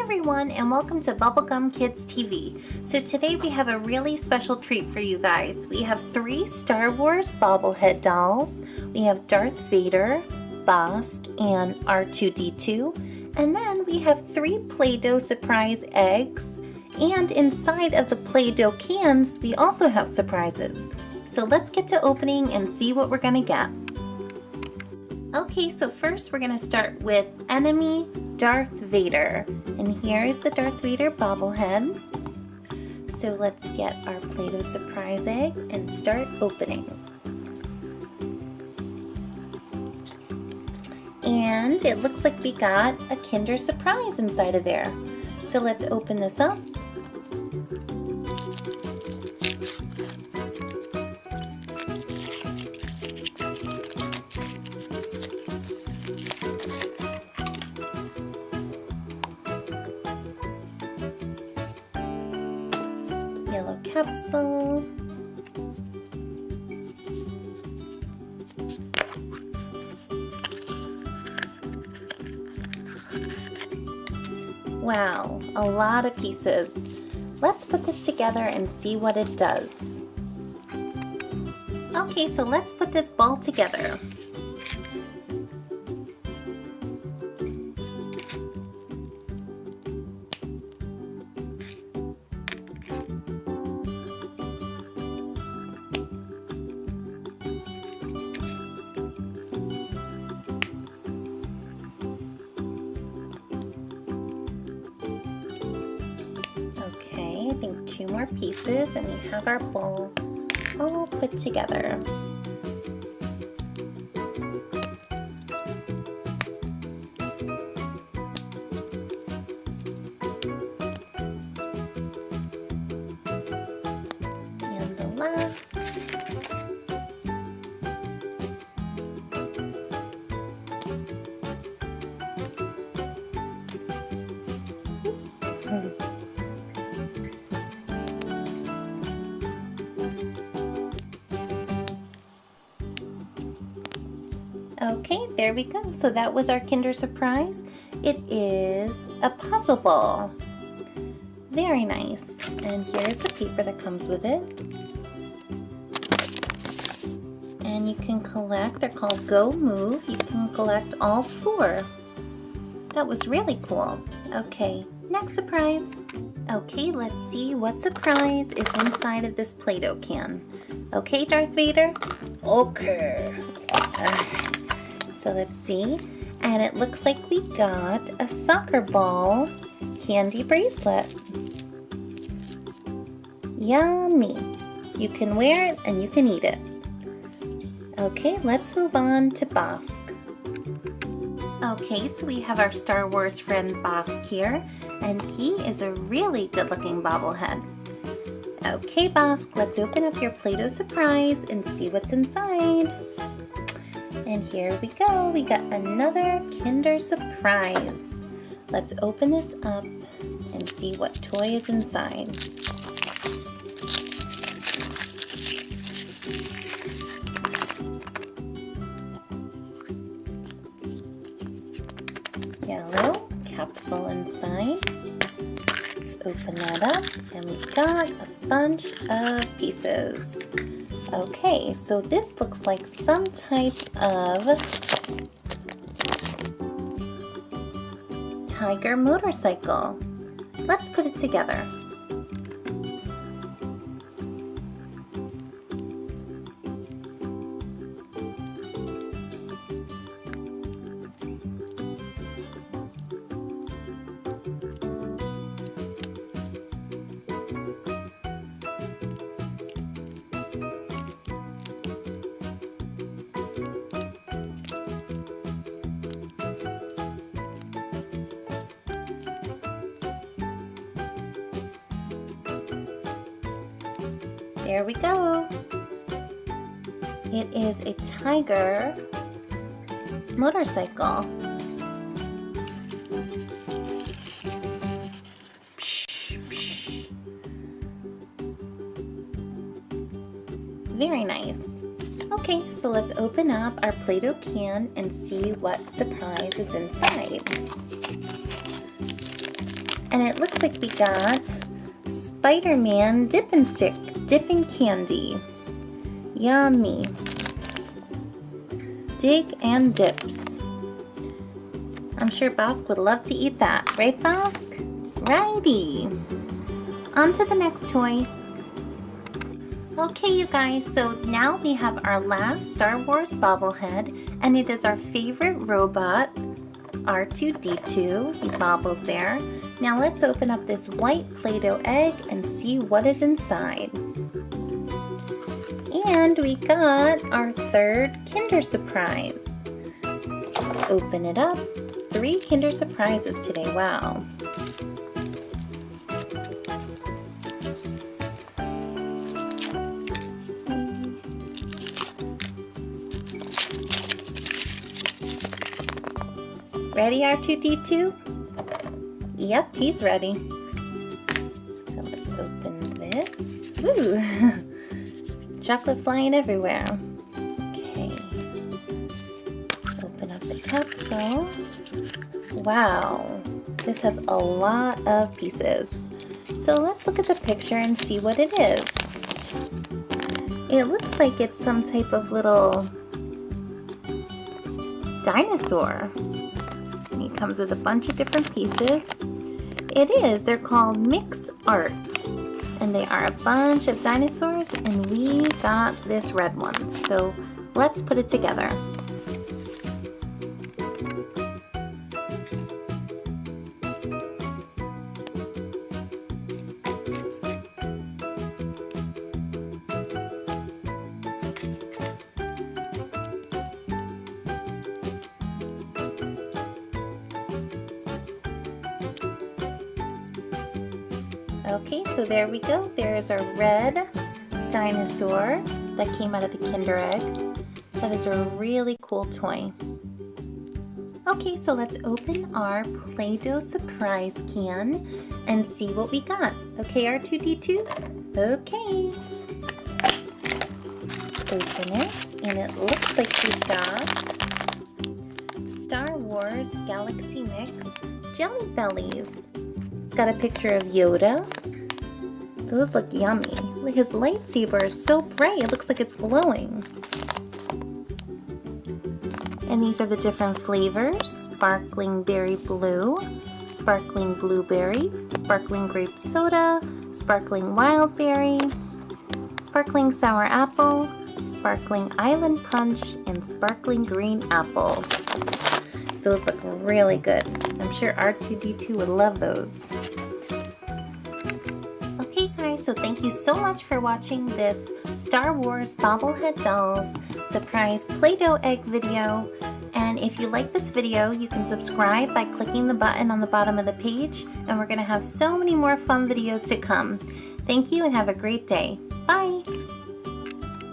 everyone, and welcome to Bubblegum Kids TV. So today we have a really special treat for you guys. We have 3 Star Wars Bobblehead dolls. We have Darth Vador, Bosk, and R2D2. And then we have 3 Play-Doh surprise eggs. And inside of the Play-Doh cans, we also have surprises. So let's get to opening and see what we're gonna get. Okay, so first we're gonna start with enemy Darth Vador. And here's the Darth Vador bobblehead. So let's get our Play-Doh surprise egg and start opening. And it looks like we got a Kinder surprise inside of there. So let's open this up. Yellow capsule. Wow, a lot of pieces. Let's put this together and see what it does. Okay, so let's put this ball together. I think 2 more pieces and we have our ball all put together. And the last. Okay, there we go. So that was our Kinder surprise. It is a puzzle ball. Very nice. And here's the paper that comes with it. And you can collect, they're called Go Move. You can collect all 4. That was really cool. Okay, next surprise. Okay, let's see what surprise is inside of this Play-Doh can. Okay, Darth Vador? Okay. So let's see, and it looks like we got a soccer ball candy bracelet. Yummy! You can wear it and you can eat it. Okay, let's move on to Bosk. Okay, so we have our Star Wars friend Bosk here, and he is a really good looking bobblehead. Okay, Bosk, let's open up your Play-Doh surprise and see what's inside. And here we go, we got another Kinder surprise. Let's open this up and see what toy is inside. Yellow capsule inside. Let's open that up and we've got a bunch of pieces. Okay, so this looks like some type of tiger motorcycle. Let's put it together. There we go. It is a tiger motorcycle. Very nice. Okay, so let's open up our Play-Doh can and see what surprise is inside. And it looks like we got Spider-Man dipping stick, dipping candy. Yummy. Dig and dips. I'm sure Bosk would love to eat that, right Bosk? Righty. On to the next toy. Okay you guys, so now we have our last Star Wars bobblehead, and it is our favorite robot, R2D2. He bobbles there. Now let's open up this white Play-Doh egg and see what is inside. And we got our third Kinder Surprise. Let's open it up. 3 Kinder Surprises today, wow. Ready, R2D2? Yep, he's ready. So let's open this. Ooh, chocolate flying everywhere. Okay. Open up the capsule. Wow, this has a lot of pieces. So let's look at the picture and see what it is. It looks like it's some type of little dinosaur. It comes with a bunch of different pieces. It is, they're called Mix Art. And they are a bunch of dinosaurs, and we got this red one. So let's put it together. Okay, so there we go. There's our red dinosaur that came out of the Kinder egg. That is a really cool toy. Okay, so let's open our Play-Doh surprise can and see what we got. Okay, R2D2? Okay. Open it, and it looks like we got Star Wars Galaxy Mix Jelly Bellies. It's got a picture of Yoda. Those look yummy. Look, his lightsaber is so bright, it looks like it's glowing. And these are the different flavors: sparkling berry blue, sparkling blueberry, sparkling grape soda, sparkling wild berry, sparkling sour apple, sparkling island punch, and sparkling green apple. Those look really good. I'm sure R2D2 would love those. Okay guys, so thank you so much for watching this Star Wars Bobblehead Dolls surprise Play-Doh egg video. And if you like this video, you can subscribe by clicking the button on the bottom of the page, and we're going to have so many more fun videos to come. Thank you and have a great day. Bye!